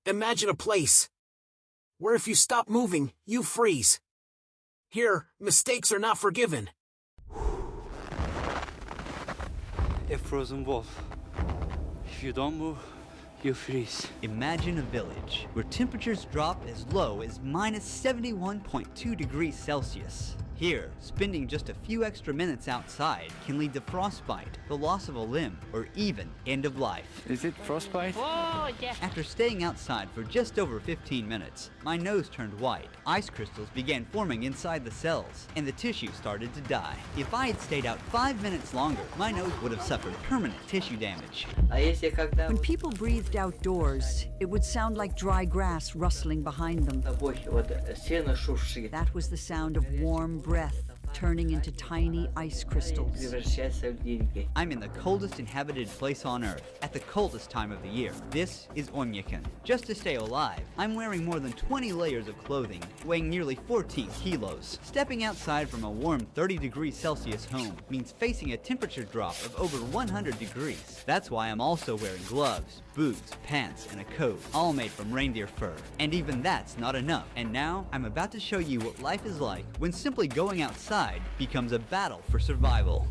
Imagine a place where if you stop moving, you freeze. Here, mistakes are not forgiven. A frozen wall. If you don't move, you freeze. Imagine a village where temperatures drop as low as minus 71.2 degrees Celsius. Here, spending just a few extra minutes outside can lead to frostbite, the loss of a limb, or even end of life. Is it frostbite? Oh, yeah. After staying outside for just over 15 minutes, my nose turned white. Ice crystals began forming inside the cells, and the tissue started to die. If I had stayed out 5 minutes longer, my nose would have suffered permanent tissue damage. When people breathed outdoors, it would sound like dry grass rustling behind them. That was the sound of warm breath turning into tiny ice crystals. I'm in the coldest inhabited place on Earth, at the coldest time of the year. This is Oymyakon. Just to stay alive, I'm wearing more than 20 layers of clothing, weighing nearly 14 kilos. Stepping outside from a warm 30 degrees Celsius home means facing a temperature drop of over 100 degrees. That's why I'm also wearing gloves, boots, pants, and a coat, all made from reindeer fur. And even that's not enough. And now, I'm about to show you what life is like when simply going outside becomes a battle for survival.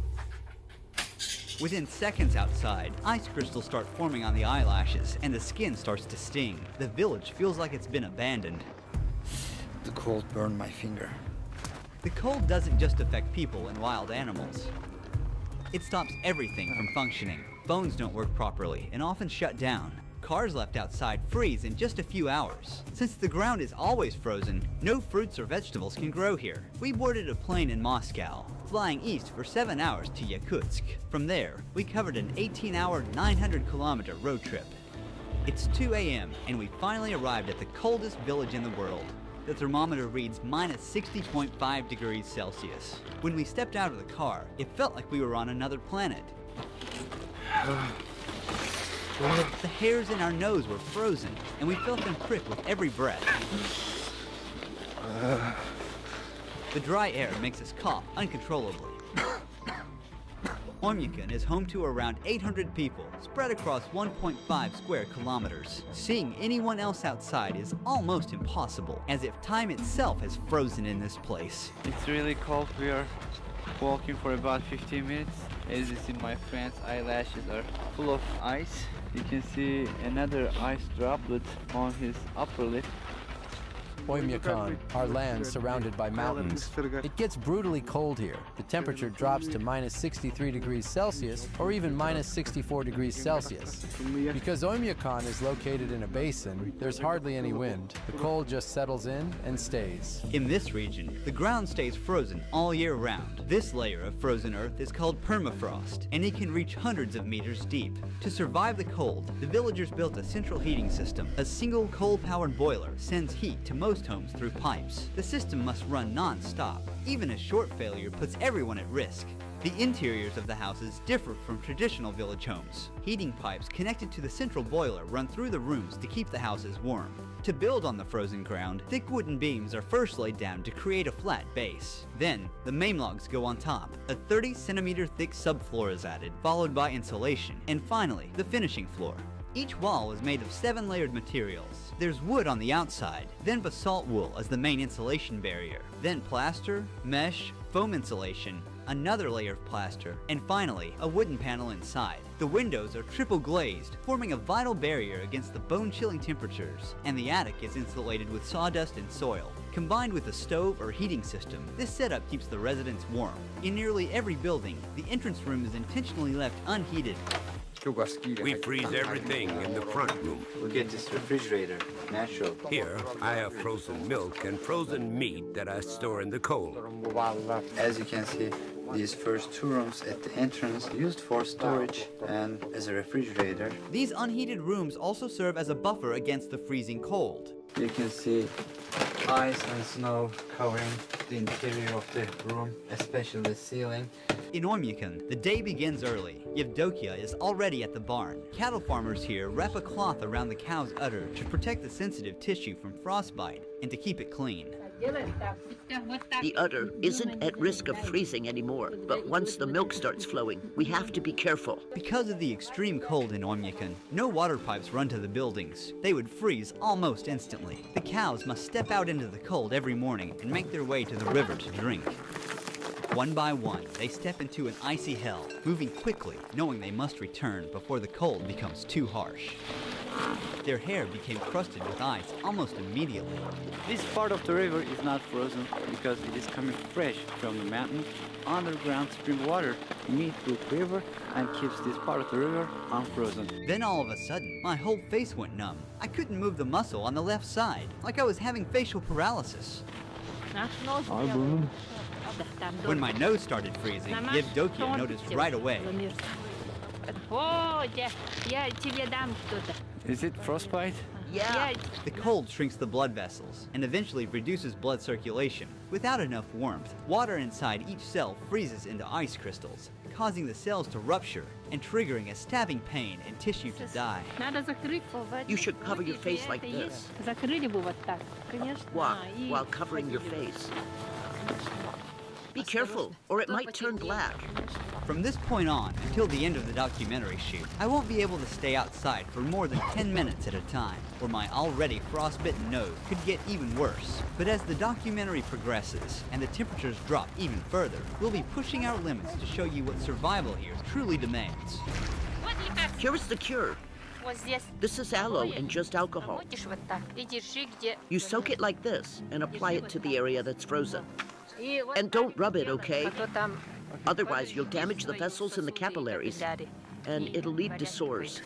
Within seconds outside, ice crystals start forming on the eyelashes and the skin starts to sting. The village feels like it's been abandoned. The cold burned my finger. The cold doesn't just affect people and wild animals. It stops everything from functioning. Phones don't work properly and often shut down. Cars left outside freeze in just a few hours. Since the ground is always frozen, no fruits or vegetables can grow here. We boarded a plane in Moscow, flying east for 7 hours to Yakutsk. From there, we covered an 18-hour, 900-kilometer road trip. It's 2 a.m. and we finally arrived at the coldest village in the world. The thermometer reads minus 60.5 degrees Celsius. When we stepped out of the car, it felt like we were on another planet. The hairs in our nose were frozen, and we felt them prick with every breath. The dry air makes us cough uncontrollably. Oymyakon is home to around 800 people, spread across 1.5 square kilometers. Seeing anyone else outside is almost impossible, as if time itself has frozen in this place. It's really cold. We are walking for about 15 minutes. As you see, my friend's eyelashes are full of ice. You can see another ice droplet on his upper lip. Oymyakon, our land surrounded by mountains. It gets brutally cold here. The temperature drops to minus 63 degrees Celsius or even minus 64 degrees Celsius. Because Oymyakon is located in a basin, there's hardly any wind. The cold just settles in and stays. In this region, the ground stays frozen all year round. This layer of frozen earth is called permafrost, and it can reach hundreds of meters deep. To survive the cold, the villagers built a central heating system. A single coal-powered boiler sends heat to most homes through pipes. The system must run non-stop. Even a short failure puts everyone at risk. The interiors of the houses differ from traditional village homes. Heating pipes connected to the central boiler run through the rooms to keep the houses warm. To build on the frozen ground, thick wooden beams are first laid down to create a flat base. Then, the main logs go on top. A 30-centimeter thick subfloor is added, followed by insulation, and finally, the finishing floor. Each wall is made of 7-layered materials. There's wood on the outside, then basalt wool as the main insulation barrier, then plaster, mesh, foam insulation, another layer of plaster, and finally, a wooden panel inside. The windows are triple glazed, forming a vital barrier against the bone-chilling temperatures, and the attic is insulated with sawdust and soil. Combined with a stove or heating system, this setup keeps the residents warm. In nearly every building, the entrance room is intentionally left unheated. We freeze everything in the front room. Look at this refrigerator, natural. Here, I have frozen milk and frozen meat that I store in the cold. As you can see, these first 2 rooms at the entrance used for storage and as a refrigerator. These unheated rooms also serve as a buffer against the freezing cold. You can see ice and snow covering the interior of the room, especially the ceiling. In Oymyakon, the day begins early. Yevdokia is already at the barn. Cattle farmers here wrap a cloth around the cow's udder to protect the sensitive tissue from frostbite and to keep it clean. The udder isn't at risk of freezing anymore, but once the milk starts flowing, we have to be careful. Because of the extreme cold in Oymyakon, no water pipes run to the buildings. They would freeze almost instantly. The cows must step out into the cold every morning and make their way to the river to drink. One by one, they step into an icy hell, moving quickly, knowing they must return before the cold becomes too harsh. Their hair became crusted with ice almost immediately. This part of the river is not frozen because it is coming fresh from the mountain. Underground spring water meets with river and keeps this part of the river unfrozen. Then all of a sudden, my whole face went numb. I couldn't move the muscle on the left side, like I was having facial paralysis. When my nose started freezing, Yevdokia noticed right away. Is it frostbite? Yeah. The cold shrinks the blood vessels and eventually reduces blood circulation. Without enough warmth, water inside each cell freezes into ice crystals, causing the cells to rupture and triggering a stabbing pain and tissue to die. You should cover your face like this. Walk while covering your face. Be careful, or it might turn black. From this point on, until the end of the documentary shoot, I won't be able to stay outside for more than 10 minutes at a time, or my already frostbitten nose could get even worse. But as the documentary progresses, and the temperatures drop even further, we'll be pushing our limits to show you what survival here truly demands. Here is the cure. This is aloe and just alcohol. You soak it like this and apply it to the area that's frozen. And don't rub it, okay? Otherwise, you'll damage the vessels in the capillaries, and it'll lead to sores.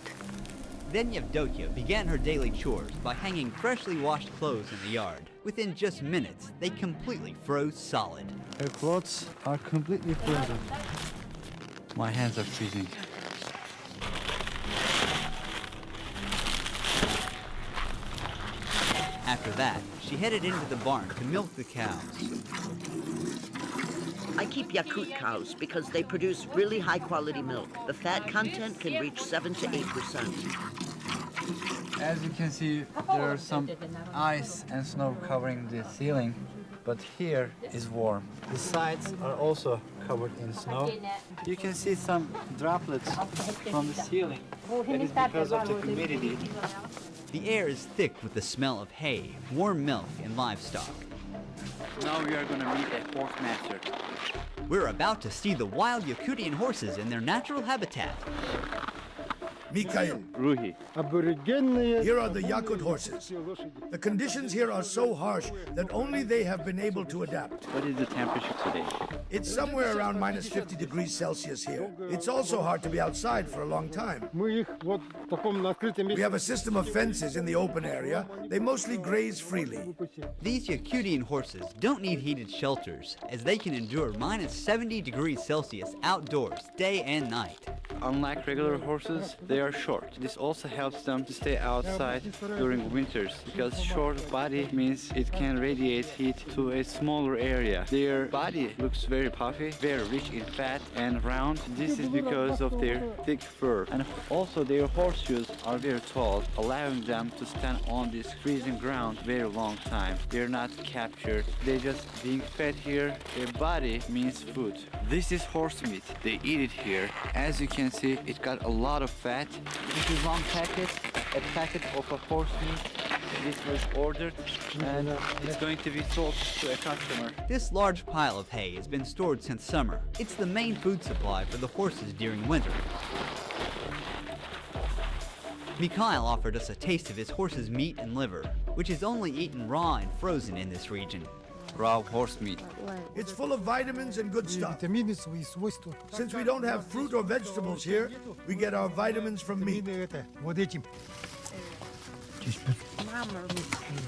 Then Yevdokia began her daily chores by hanging freshly washed clothes in the yard. Within just minutes, they completely froze solid. Her clothes are completely frozen. My hands are freezing. After that, she headed into the barn to milk the cows. I keep Yakut cows because they produce really high-quality milk. The fat content can reach 7 to 8%. As you can see, there are some ice and snow covering the ceiling, but here is warm. The sides are also covered in snow. You can see some droplets from the ceiling. That is because of the humidity. The air is thick with the smell of hay, warm milk, and livestock. Now we are going to meet a horse master. We're about to see the wild Yakutian horses in their natural habitat. Mikhail, Ruhi. here are the Yakut horses. The conditions here are so harsh that only they have been able to adapt. What is the temperature today? It's somewhere around minus 50 degrees Celsius here. It's also hard to be outside for a long time. We have a system of fences in the open area. They mostly graze freely. These Yakutian horses don't need heated shelters, as they can endure minus 70 degrees Celsius outdoors day and night. Unlike regular horses, they are short. This also helps them to stay outside during winters, because short body means it can radiate heat to a smaller area. Their body looks very puffy, very rich in fat and round. This is because of their thick fur. And also their horseshoes are very tall, allowing them to stand on this freezing ground very long time. They're not captured. They're just being fed here. Their body means food. This is horse meat. They eat it here. As you can see, it got a lot of fat. This is one packet, a packet of a horse meat. This was ordered and it's going to be sold to a customer. This large pile of hay has been stored since summer. It's the main food supply for the horses during winter. Mikhail offered us a taste of his horse's meat and liver, which is only eaten raw and frozen in this region. Raw horse meat. It's full of vitamins and good stuff. Since we don't have fruit or vegetables here, we get our vitamins from meat. It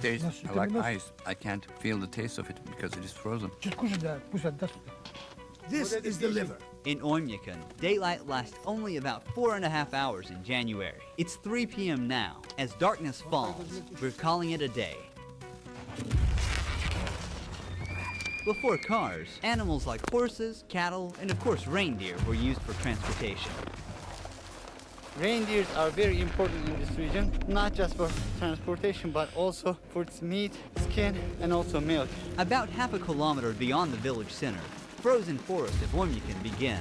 tastes like ice. I can't feel the taste of it because it is frozen. This is the liver. In Oymyakon, daylight lasts only about 4.5 hours in January. It's 3 p.m. now. As darkness falls, we're calling it a day. Before cars, animals like horses, cattle, and of course reindeer were used for transportation. Reindeers are very important in this region, not just for transportation, but also for its meat, skin, and also milk. About half a kilometer beyond the village center, frozen forest of Oymyakon begin.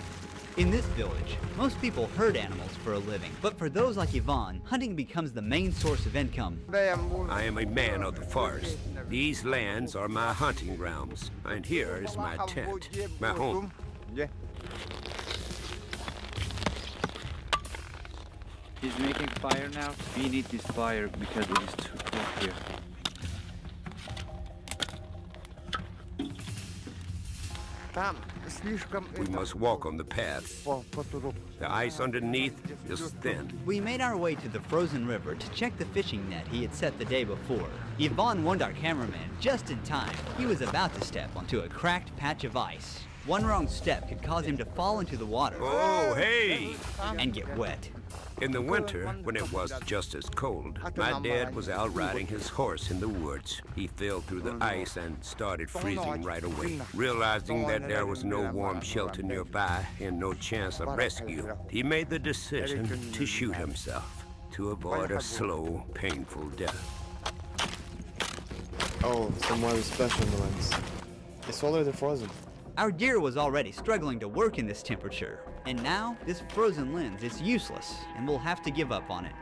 In this village, most people herd animals for a living, but for those like Ivan, hunting becomes the main source of income. I am a man of the forest. These lands are my hunting grounds, and here is my tent, my home. He's making fire now. We need this fire because it is too cold here. We must walk on the path. The ice underneath is thin. We made our way to the frozen river to check the fishing net he had set the day before. Ivan warned our cameraman just in time. He was about to step onto a cracked patch of ice. One wrong step could cause him to fall into the water. Oh, hey! And get wet. In the winter, when it was just as cold, my dad was out riding his horse in the woods. He fell through the ice and started freezing right away. Realizing that there was no warm shelter nearby and no chance of rescue, he made the decision to shoot himself to avoid a slow, painful death. Oh, some weather special ones. It's already frozen. Our gear was already struggling to work in this temperature, and now this frozen lens is useless, and we'll have to give up on it.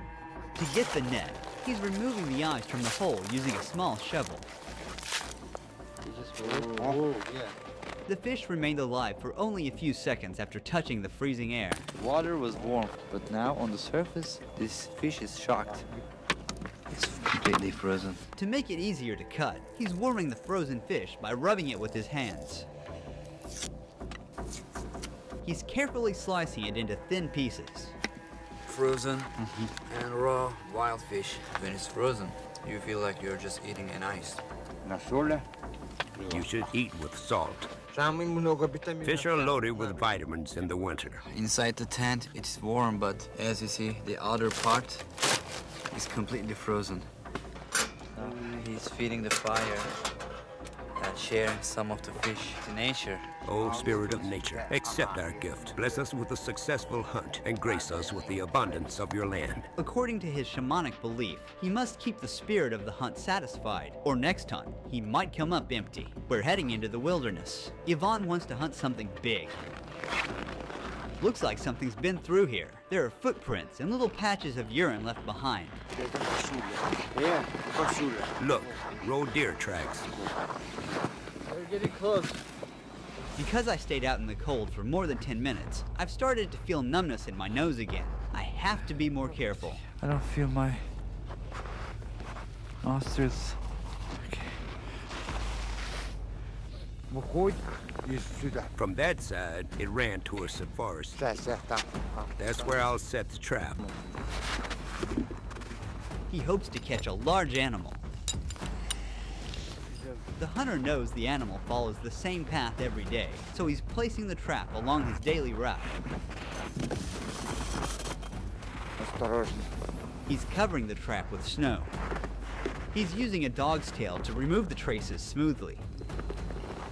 To get the net, he's removing the ice from the hole using a small shovel. The fish remained alive for only a few seconds after touching the freezing air. Water was warm, but now on the surface, this fish is shocked. It's completely frozen. To make it easier to cut, he's warming the frozen fish by rubbing it with his hands. He's carefully slicing it into thin pieces. Frozen and raw wild fish. When it's frozen, you feel like you're just eating an ice. You should eat with salt. Fish are loaded with vitamins in the winter. Inside the tent, it's warm, but as you see, the outer part is completely frozen. He's feeding the fire and sharing some of the fish to nature. O Spirit of nature, accept our gift. Bless us with a successful hunt and grace us with the abundance of your land. According to his shamanic belief, he must keep the spirit of the hunt satisfied, or next hunt, he might come up empty. We're heading into the wilderness. Ivan wants to hunt something big. Looks like something's been through here. There are footprints and little patches of urine left behind. Look, road deer tracks. We're getting close. Because I stayed out in the cold for more than 10 minutes, I've started to feel numbness in my nose again. I have to be more careful. I don't feel my nostrils. From that side, it ran towards the forest. That's where I'll set the trap. He hopes to catch a large animal. The hunter knows the animal follows the same path every day, so he's placing the trap along his daily route. He's covering the trap with snow. He's using a dog's tail to remove the traces smoothly.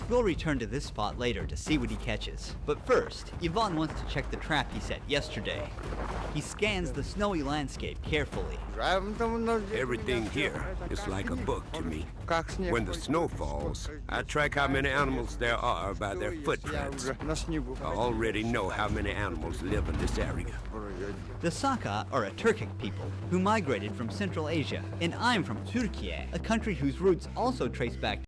We'll return to this spot later to see what he catches. But first, Ivan wants to check the trap he set yesterday. He scans the snowy landscape carefully. Everything here is like a book to me. When the snow falls, I track how many animals there are by their footprints. I already know how many animals live in this area. The Saka are a Turkic people who migrated from Central Asia, and I'm from Turkey, a country whose roots also trace back